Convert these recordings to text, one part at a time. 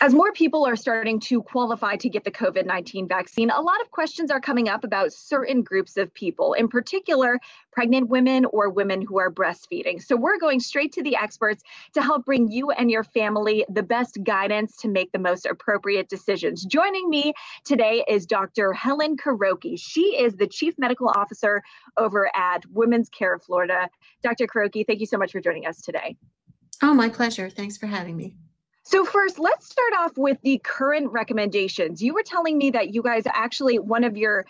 As more people are starting to qualify to get the COVID-19 vaccine, a lot of questions are coming up about certain groups of people, in particular, pregnant women or women who are breastfeeding. So we're going straight to the experts to help bring you and your family the best guidance to make the most appropriate decisions. Joining me today is Dr. Helen Kuroki. She is the Chief Medical Officer over at Women's Care Florida. Dr. Kuroki, thank you so much for joining us today. Oh, my pleasure. Thanks for having me. So first, let's start off with the current recommendations. You were telling me that you guys actually, one of your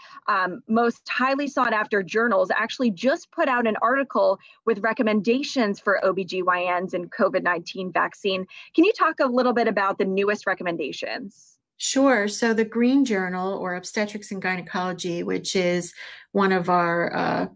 most highly sought after journals actually just put out an article with recommendations for OBGYNs and COVID-19 vaccine. Can you talk a little bit about the newest recommendations? Sure. So the Green Journal, or Obstetrics and Gynecology, which is one of our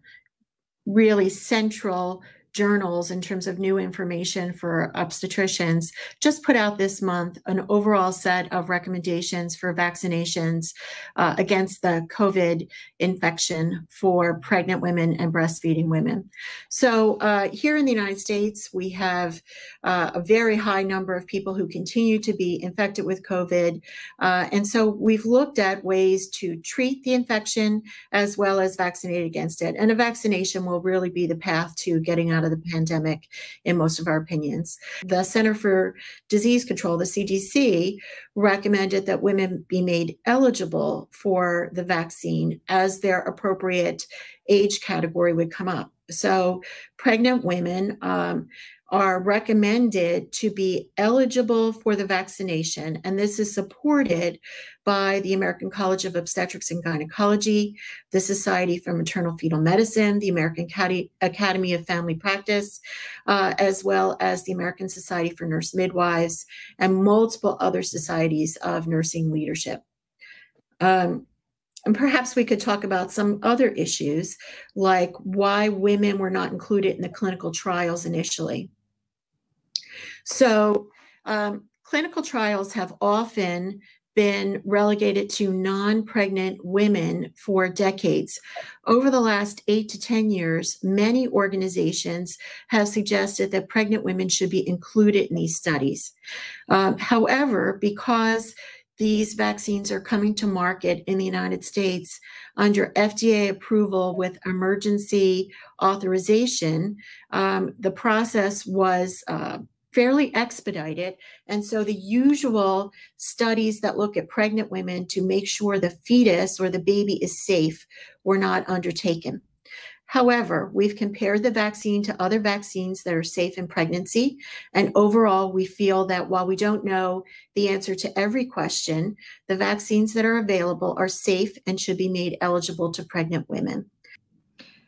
really central journals in terms of new information for obstetricians, just put out this month an overall set of recommendations for vaccinations against the COVID infection for pregnant women and breastfeeding women. So here in the United States, we have a very high number of people who continue to be infected with COVID. And so we've looked at ways to treat the infection as well as vaccinate against it. And a vaccination will really be the path to getting out of the pandemic, in most of our opinions. The Center for Disease Control, the CDC, recommended that women be made eligible for the vaccine as their appropriate age category would come up. So pregnant women are recommended to be eligible for the vaccination, and this is supported by the American College of Obstetrics and Gynecology, the Society for Maternal Fetal Medicine, the American Academy of Family Practice, as well as the American Society for Nurse Midwives, and multiple other societies of nursing leadership. And perhaps we could talk about some other issues, like why women were not included in the clinical trials initially. So clinical trials have often been relegated to non-pregnant women for decades. Over the last 8 to 10 years, many organizations have suggested that pregnant women should be included in these studies. However, because these vaccines are coming to market in the United States under FDA approval with emergency authorization, the process was fairly expedited. And so the usual studies that look at pregnant women to make sure the fetus or the baby is safe were not undertaken. However, we've compared the vaccine to other vaccines that are safe in pregnancy. And overall, we feel that while we don't know the answer to every question, the vaccines that are available are safe and should be made eligible to pregnant women.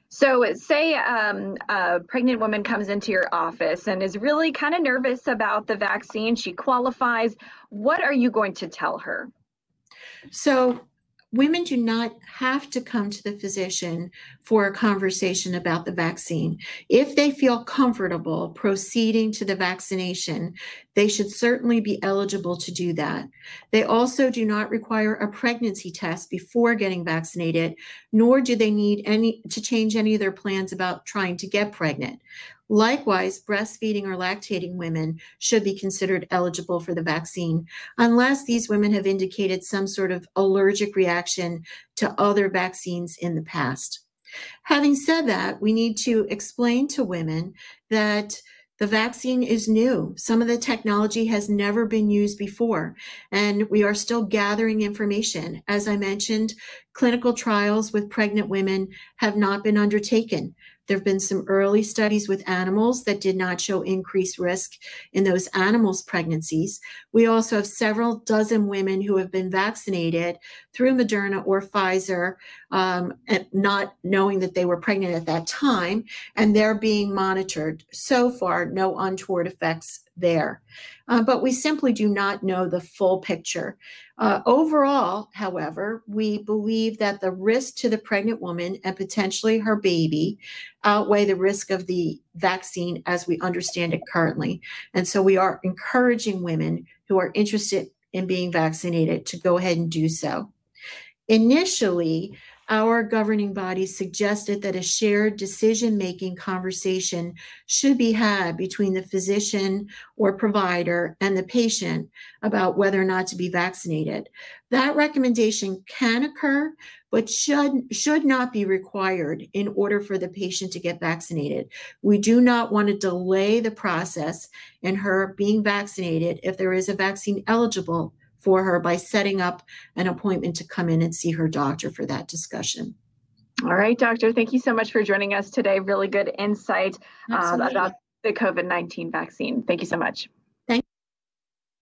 So say a pregnant woman comes into your office and is really kind of nervous about the vaccine. She qualifies. What are you going to tell her? So women do not have to come to the physician for a conversation about the vaccine. If they feel comfortable proceeding to the vaccination, they should certainly be eligible to do that. They also do not require a pregnancy test before getting vaccinated, nor do they need to change any of their plans about trying to get pregnant. Likewise, breastfeeding or lactating women should be considered eligible for the vaccine, unless these women have indicated some sort of allergic reaction to other vaccines in the past. Having said that, we need to explain to women that the vaccine is new. Some of the technology has never been used before, and we are still gathering information. As I mentioned, clinical trials with pregnant women have not been undertaken. There have been some early studies with animals that did not show increased risk in those animals' pregnancies. We also have several dozen women who have been vaccinated through Moderna or Pfizer, not knowing that they were pregnant at that time, and they're being monitored. So far, no untoward effects there. But we simply do not know the full picture. Overall, however, we believe that the risk to the pregnant woman and potentially her baby outweigh the risk of the vaccine as we understand it currently. And so we are encouraging women who are interested in being vaccinated to go ahead and do so. Initially, our governing body suggested that a shared decision-making conversation should be had between the physician or provider and the patient about whether or not to be vaccinated. That recommendation can occur, but should not be required in order for the patient to get vaccinated. We do not want to delay the process in her being vaccinated if there is a vaccine eligible for her by setting up an appointment to come in and see her doctor for that discussion. All right, doctor, thank you so much for joining us today. Really good insight about the COVID-19 vaccine. Thank you so much.